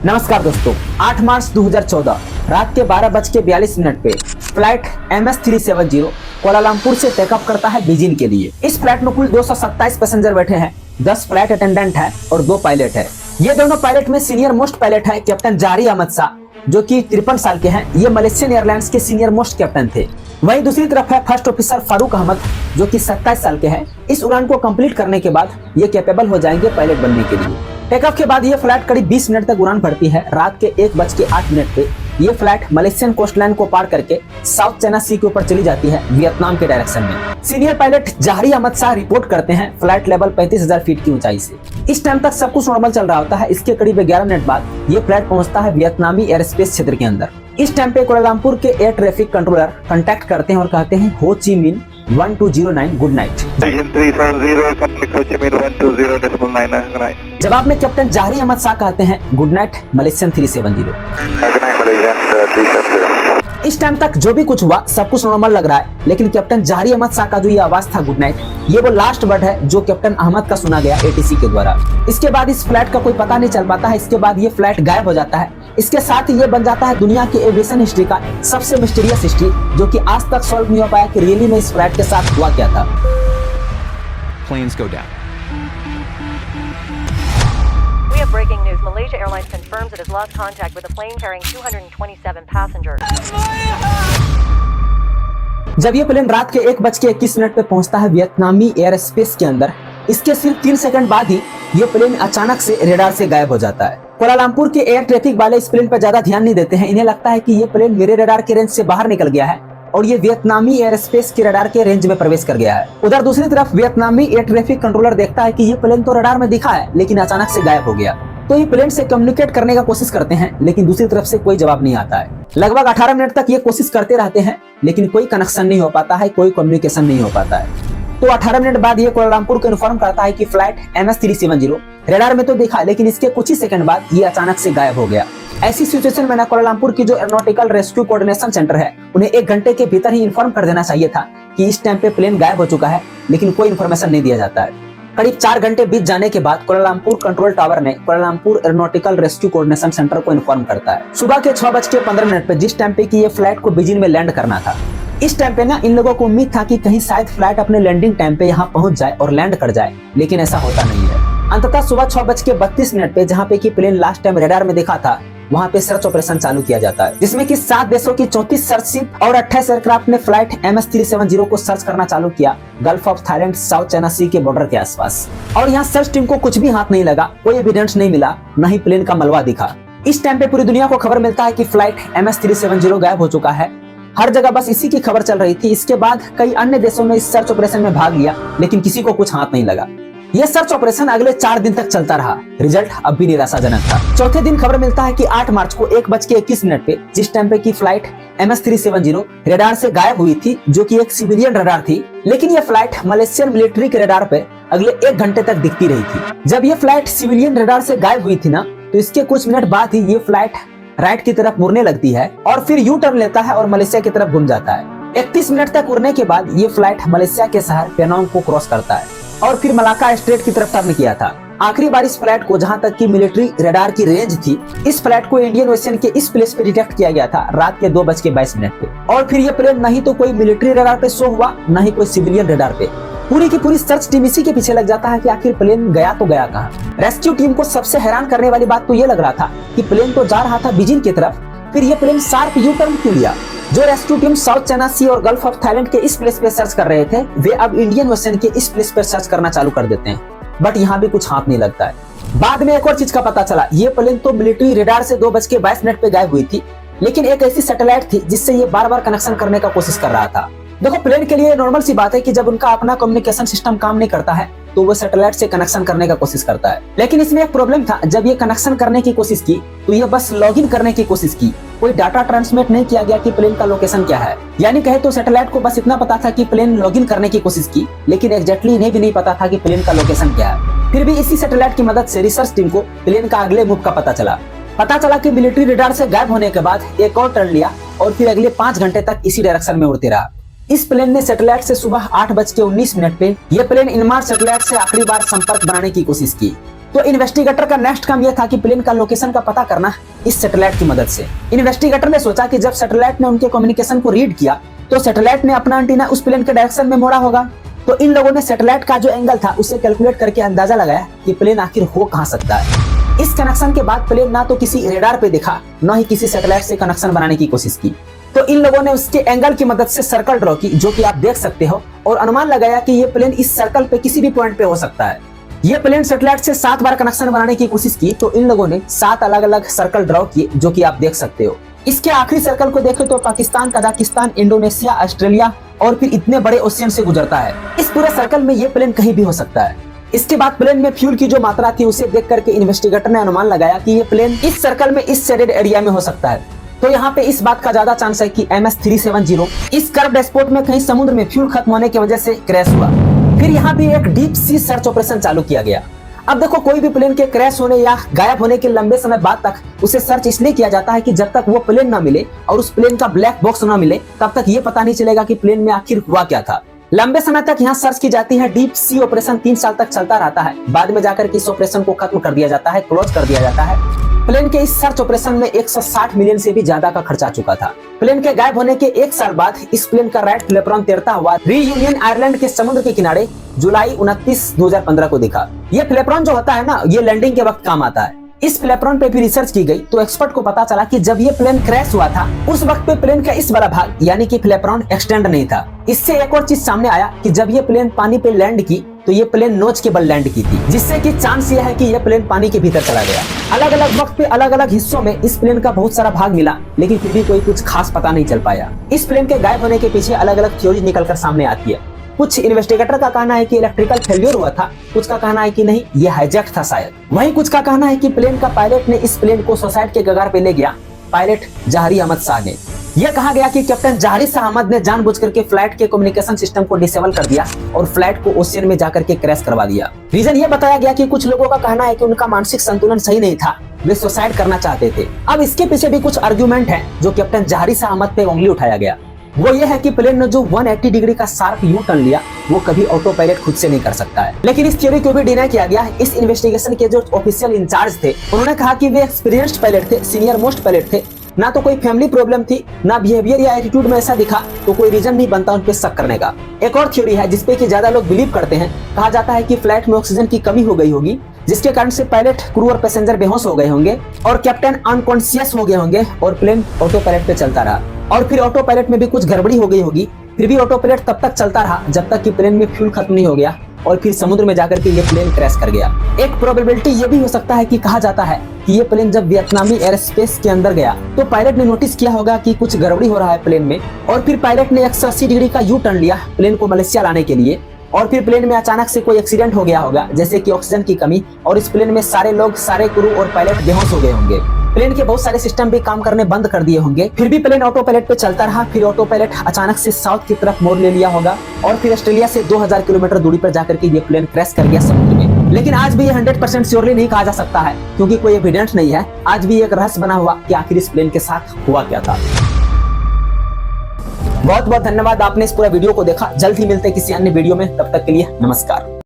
नमस्कार दोस्तों, 8 मार्च 2014 रात के 12:42 पे फ्लाइट MS-370 कोलालमपुर से टेकअप करता है बीजिंग के लिए। इस फ्लाइट में कुल 227 पैसेंजर बैठे हैं, 10 फ्लाइट अटेंडेंट है और 2 पायलट है। ये दोनों पायलट में सीनियर मोस्ट पायलट है कैप्टन जारी अहमद शाह, जो कि 53 साल के हैं। ये मलेशियन एयरलाइंस के सीनियर मोस्ट कैप्टन थे। वहीं दूसरी तरफ है फर्स्ट ऑफिसर फारूक अहमद, जो कि 27 साल के हैं। इस उड़ान को कंप्लीट करने के बाद ये कैपेबल हो जाएंगे पायलट बनने के लिए। टेकऑफ के बाद ये फ्लाइट करीब 20 मिनट तक उड़ान भरती है। रात के 1:08 पे ये फ्लाइट मलेशियन कोस्टलाइन को पार करके साउथ चाइना सी के ऊपर चली जाती है, वियतनाम के डायरेक्शन में। सीनियर पायलट जारी अहमद शाह रिपोर्ट करते हैं फ्लाइट लेवल 35,000 फीट की ऊंचाई से। इस टाइम तक सब कुछ नॉर्मल चल रहा होता है। इसके करीब 11 मिनट बाद ये फ्लाइट पहुंचता है वियतनामी एयर स्पेस क्षेत्र के अंदर। इस टाइम पे कोलालमपुर के एयर ट्रैफिक कंट्रोलर कांटेक्ट करते हैं और कहते हैं हो ची मिन 1209 गुड नाइट। जवाब में कैप्टन जारी अहमद शाह कहते हैं गुड नाइट मलेशियन 370। इस टाइम तक जो भी कुछ हुआ सब कुछ नॉर्मल लग रहा है, लेकिन कैप्टन जारी अहमद शाह का जो ये आवाज था गुड नाइट, ये वो लास्ट वर्ड है जो कैप्टन अहमद का सुना गया ATC के द्वारा। इसके बाद इस फ्लाइट का कोई पता नहीं चल पाता है। इसके बाद ये फ्लाइट गायब हो जाता है। इसके साथ ही ये बन जाता है दुनिया की एविएशन हिस्ट्री का सबसे मिस्टीरियस हिस्ट्री, जो कि आज तक सॉल्व नहीं हो पाया कि रियली में इस फ्लाइट के साथ हुआ क्या था। Planes go down. We have breaking news. Malaysia Airlines confirms it has lost contact with a plane carrying 227 passengers. जब ये प्लेन रात के 1:21 पे पहुंचता है वियतनामी एयर स्पेस के अंदर, इसके सिर्फ 3 सेकंड बाद ही ये प्लेन अचानक से रेडार से गायब हो जाता है। कोलालमपुर के एयर ट्रैफिक वाले इस प्लेन पर ज्यादा ध्यान नहीं देते हैं। इन्हें लगता है कि ये प्लेन मेरे रेडार के रेंज से बाहर निकल गया है और ये वियतनामी एयर स्पेस के रडार के रेंज में प्रवेश कर गया है। उधर दूसरी तरफ वियतनामी एयर ट्रैफिक कंट्रोलर देखता है कि ये प्लेन तो रडार में दिखा है, लेकिन अचानक से गायब हो गया। तो ये प्लेन से कम्युनिकेट करने का कोशिश करते हैं, लेकिन दूसरी तरफ से कोई जवाब नहीं आता है। लगभग 18 मिनट तक ये कोशिश करते रहते हैं, लेकिन कोई कनेक्शन नहीं हो पाता है, कोई कम्युनिकेशन नहीं हो पाता है। तो 18 मिनट बाद ये कोलालमपुर को इन्फॉर्म करता है कि फ्लाइट MS-370 रेडार में तो दिखा, लेकिन इसके कुछ ही सेकंड बाद ये अचानक से गायब हो गया। ऐसी सिचुएशन में कोलालमपुर की जो एरोनॉटिकल रेस्क्यू कोऑर्डिनेशन सेंटर है, उन्हें 1 घंटे के भीतर ही इन्फॉर्म कर देना चाहिए था कि इस टाइम पे प्लेन गायब हो चुका है, लेकिन कोई इन्फॉर्मेशन नहीं दिया जाता है। करीब 4 घंटे बीत जाने के बाद कोलालमपुर कंट्रोल टावर ने Kuala Lumpur aeronautical rescue coordination centre को इन्फॉर्म करता है सुबह के 6:15 पे, जिस टाइम पे कि ये फ्लाइट को बीजिंग में लैंड करना था। इस टाइम पे ना इन लोगों को उम्मीद था कि कहीं शायद फ्लाइट अपने लैंडिंग टाइम पे यहाँ पहुंच जाए और लैंड कर जाए, लेकिन ऐसा होता नहीं है। अंततः सुबह 6:32 पे जहाँ पे कि प्लेन लास्ट टाइम रेडार में देखा था, वहाँ पे सर्च ऑपरेशन चालू किया जाता है, जिसमें कि 7 देशों की 34 सर्च शिप और 28 एयरक्राफ्ट ने फ्लाइट MS-370 को सर्च करना चालू किया Gulf of Thailand South China Sea के बॉर्डर के आसपास। और यहाँ सर्च टीम को कुछ भी हाथ नहीं लगा, कोई एविडेंस नहीं मिला, न ही प्लेन का मलबा दिखा। इस टाइम पे पूरी दुनिया को खबर मिलता है कि फ्लाइट MS-370 गायब हो चुका है। हर जगह बस इसी की खबर चल रही थी। इसके बाद कई अन्य देशों ने इस सर्च ऑपरेशन में भाग लिया, लेकिन किसी को कुछ हाथ नहीं लगा। यह सर्च ऑपरेशन अगले 4 दिन तक चलता रहा। रिजल्ट अब भी निराशाजनक था। चौथे दिन खबर मिलता है कि 8 मार्च को 1:21 पे, जिस टाइम पे की फ्लाइट MS-370 रेडार से गायब हुई थी, जो कि एक सिविलियन रेडार थी, लेकिन यह फ्लाइट मलेशियन मिलिट्री के रेडार पे अगले 1 घंटे तक दिखती रही थी। जब यह फ्लाइट सिविलियन रेडार से गायब हुई थी ना, तो इसके कुछ मिनट बाद ही ये फ्लाइट राइट की तरफ मुड़ने लगती है और फिर यू टर्न लेता है और मलेशिया की तरफ घूम जाता है। 31 मिनट तक उड़ने के बाद ये फ्लाइट मलेशिया के शहर पेनांग को क्रॉस करता है और फिर मलाक्का स्ट्रेट की तरफ टर्न किया था। आखिरी बार इस फ्लाइट को जहां तक की मिलिट्री रेडार की रेंज थी, इस फ्लाइट को इंडियन ओशन के इस प्लेस पे डिटेक्ट किया गया था रात के 2:22 पे। और फिर ये प्लेन नहीं तो कोई मिलिट्री रेडार पे शो हुआ, न ही कोई सिविलियन रेडार पे। पूरी की पूरी सर्च टीम इसी के पीछे लग जाता है कि आखिर प्लेन गया तो गया कहाँ। रेस्क्यू टीम को सबसे हैरान करने वाली बात तो ये लग रहा था कि प्लेन तो जा रहा था बीजिंग की तरफ, फिर ये प्लेन शार्प यू टर्न क्यों लिया। जो रेस्क्यू टीम साउथ चाइना सी और गल्फ ऑफ थाईलैंड के इस प्लेस पे सर्च कर रहे थे, वे अब इंडियन ओशन के इस प्लेस पे सर्च करना चालू कर देते हैं, बट यहाँ भी कुछ हाथ नहीं लगता है। बाद में एक और चीज का पता चला, ये प्लेन तो मिलिट्री रेडार से 2:22 पे गायब हुई थी, लेकिन एक ऐसी सैटेलाइट थी जिससे ये बार बार कनेक्शन करने का कोशिश कर रहा था। देखो, प्लेन के लिए नॉर्मल सी बात है कि जब उनका अपना कम्युनिकेशन सिस्टम काम नहीं करता है तो वो सैटेलाइट से कनेक्शन करने का कोशिश करता है। लेकिन इसमें एक प्रॉब्लम था, जब ये कनेक्शन करने की कोशिश की तो ये बस लॉगिन करने की कोशिश की, कोई डाटा ट्रांसमिट नहीं किया गया कि प्लेन का लोकेशन क्या है। यानी कहे तो सैटेलाइट को बस इतना पता था कि प्लेन लॉगिन करने की कोशिश की, लेकिन एग्जैक्टली इन्हें भी नहीं पता था कि प्लेन का लोकेशन क्या है। फिर भी इसी सैटेलाइट की मदद से रिसर्च टीम को प्लेन का अगले मूव का पता चला कि मिलिट्री रेडार से गायब होने के बाद एक और टर्न लिया और फिर अगले 5 घंटे तक इसी डायरेक्शन में उड़ते रहा। इस प्लेन ने सैटेलाइट से सुबह 8:19 पे यह प्लेन इनमार सैटेलाइट से आखिरी बार संपर्क बनाने की कोशिश की। तो इन्वेस्टिगेटर का नेक्स्ट काम यह था कि प्लेन का लोकेशन का पता करना इस सैटेलाइट की मदद से। इन्वेस्टिगेटर ने सोचा कि जब सैटेलाइट ने उनके कम्युनिकेशन को रीड किया तो सैटेलाइट ने अपना एंटीना उस प्लेन के डायरेक्शन में मोड़ा होगा। तो इन लोगों ने सैटेलाइट का जो एंगल था उसे कैलकुलेट करके अंदाजा लगाया कि प्लेन आखिर हो कहां सकता है। इस कनेक्शन के बाद प्लेन ना तो किसी रेडार पे दिखा, न ही किसी सैटेलाइट से कनेक्शन बनाने की कोशिश की। तो इन लोगों ने उसके एंगल की मदद से सर्कल ड्रॉ की, जो कि आप देख सकते हो, और अनुमान लगाया कि ये प्लेन इस सर्कल पे किसी भी पॉइंट पे हो सकता है। ये प्लेन सैटेलाइट से 7 बार कनेक्शन बनाने की कोशिश की, तो इन लोगों ने 7 अलग अलग सर्कल ड्रॉ किए, जो कि आप देख सकते हो। इसके आखिरी सर्कल को देखें तो पाकिस्तान, कजाकिस्तान, इंडोनेशिया, ऑस्ट्रेलिया और फिर इतने बड़े ओशियन से गुजरता है। इस पूरे सर्कल में ये प्लेन कहीं भी हो सकता है। इसके बाद प्लेन में फ्यूल की जो मात्रा थी उसे देख करके इन्वेस्टिगेटर ने अनुमान लगाया कि ये प्लेन इस सर्कल में इस शेडेड एरिया में हो सकता है। तो यहाँ पे इस बात का ज्यादा चांस है कि MS-370 इस कर्व्ड स्पॉट में कहीं समुद्र में फ्यूल खत्म होने की वजह से क्रैश हुआ। फिर यहाँ भी एक डीप सी सर्च ऑपरेशन चालू किया गया। अब देखो, कोई भी प्लेन के क्रैश होने या गायब होने के लंबे समय बाद तक उसे सर्च इसलिए किया जाता है कि जब तक वो प्लेन ना मिले और उस प्लेन का ब्लैक बॉक्स ना मिले तब तक ये पता नहीं चलेगा कि प्लेन में आखिर हुआ क्या था। लंबे समय तक यहाँ सर्च की जाती है। डीप सी ऑपरेशन 3 साल तक चलता रहता है। बाद में जाकर के इस ऑपरेशन को खत्म कर दिया जाता है, क्लोज कर दिया जाता है। प्लेन के इस सर्च ऑपरेशन में 160 मिलियन से भी ज्यादा का खर्चा चुका था। प्लेन के गायब होने के 1 साल बाद इस प्लेन का राइट फ्लैपरॉन तैरता हुआ रीयूनियन आयरलैंड के समुद्र के किनारे जुलाई 29, 2015 को दिखा। ये फ्लैपरॉन जो होता है ना, ये लैंडिंग के वक्त काम आता है। इस फ्लैपरॉन पे भी रिसर्च की गई तो एक्सपर्ट को पता चला कि जब ये प्लेन क्रैश हुआ था उस वक्त पे प्लेन का इस वाला भाग यानी कि फ्लैपरॉन एक्सटेंड नहीं था। इससे एक और चीज सामने आया कि जब ये प्लेन पानी पे लैंड की तो ये प्लेन नोच के बल लैंड की थी, जिससे कि चांस ये है कि ये प्लेन पानी के भीतर चला गया। अलग अलग वक्त पे अलग अलग हिस्सों में इस प्लेन का बहुत सारा भाग मिला, लेकिन फिर भी कोई कुछ खास पता नहीं चल पाया। इस प्लेन के गायब होने के पीछे अलग अलग थ्योरी निकलकर सामने आती है। कुछ इन्वेस्टिगेटर का कहना है कि इलेक्ट्रिकल फेल्योर हुआ था, कुछ का कहना है कि नहीं, ये हाईजैक था शायद। वहीं कुछ का कहना है कि प्लेन का पायलट ने इस प्लेन को सुसाइड के कगार पे ले गया, पायलट जहारी अहमद शाह ने। यह कहा गया कि कैप्टन जहारी शाह अहमद ने जानबूझ करके फ्लाइट के कम्युनिकेशन सिस्टम को डिसेबल कर दिया और फ्लाइट को ओशियन में जाकर के क्रैश करवा दिया। रीजन ये बताया गया कि कुछ लोगों का कहना है कि उनका मानसिक संतुलन सही नहीं था, वे सुसाइड करना चाहते थे। अब इसके पीछे भी कुछ आर्ग्यूमेंट है जो कैप्टन जहारी शाह अहमद पे उंगली उठाया गया। वो ये है कि प्लेन ने जो 180 डिग्री का शार्प यू टर्न लिया वो कभी ऑटो पायलट खुद से नहीं कर सकता है। लेकिन इस थ्योरी को भी डिनाई किया गया। इस इन्वेस्टिगेशन के जो ऑफिशियल इंचार्ज थे उन्होंने कहा कि वे एक्सपीरियंस्ड पायलट थे, सीनियर मोस्ट पायलट थे, ना तो कोई फैमिली प्रॉब्लम थी, ना बिहेवियर या एटीट्यूड में ऐसा दिखा, तो कोई रीजन नहीं बनता उन पे शक करने का। एक और थ्योरी है जिसपे कि ज्यादा लोग बिलीव करते हैं। कहा जाता है कि फ्लाइट में ऑक्सीजन की कमी हो गई होगी, जिसके कारण से पायलट, क्रू और पैसेंजर बेहोश हो गए होंगे और कैप्टन अनकॉन्शियस हो गए होंगे और प्लेन ऑटो पायलट पे चलता रहा। और फिर ऑटो पायलट में भी कुछ गड़बड़ी हो गई होगी, फिर भी ऑटो पायलट तब तक चलता रहा जब तक कि प्लेन में फ्यूल खत्म नहीं हो गया और फिर समुद्र में जाकर के ये प्लेन क्रैश कर गया। एक प्रोबेबिलिटी ये भी हो सकता है कि कहा जाता है कि ये प्लेन जब वियतनामी एयर स्पेस के अंदर गया तो पायलट ने नोटिस किया होगा कि कुछ गड़बड़ी हो रहा है प्लेन में, और फिर पायलट ने 180 डिग्री का यू टर्न लिया प्लेन को मलेशिया लाने के लिए, और फिर प्लेन में अचानक से कोई एक्सीडेंट हो गया होगा, जैसे कि ऑक्सीजन की कमी, और इस प्लेन में सारे लोग, सारे क्रू और पायलट बेहोश हो गए होंगे। प्लेन के बहुत सारे सिस्टम भी काम करने बंद कर दिए होंगे, फिर भी प्लेन ऑटो पायलट पे चलता रहा। फिर ऑटो पायलट अचानक से साउथ की तरफ मोड़ ले लिया होगा और फिर ऑस्ट्रेलिया से 2000 किलोमीटर दूरी पर जाकर के ये प्लेन क्रैश कर गया समुद्र में। लेकिन आज भी ये 100% श्योरली नहीं कहा जा सकता है, क्योंकि कोई एविडेंस नहीं है। आज भी एक रहस्य बना हुआ कि आखिर इस प्लेन के साथ हुआ क्या था। बहुत बहुत धन्यवाद, आपने इस पूरा वीडियो को देखा। जल्द ही मिलते हैं किसी अन्य वीडियो में, तब तक के लिए नमस्कार।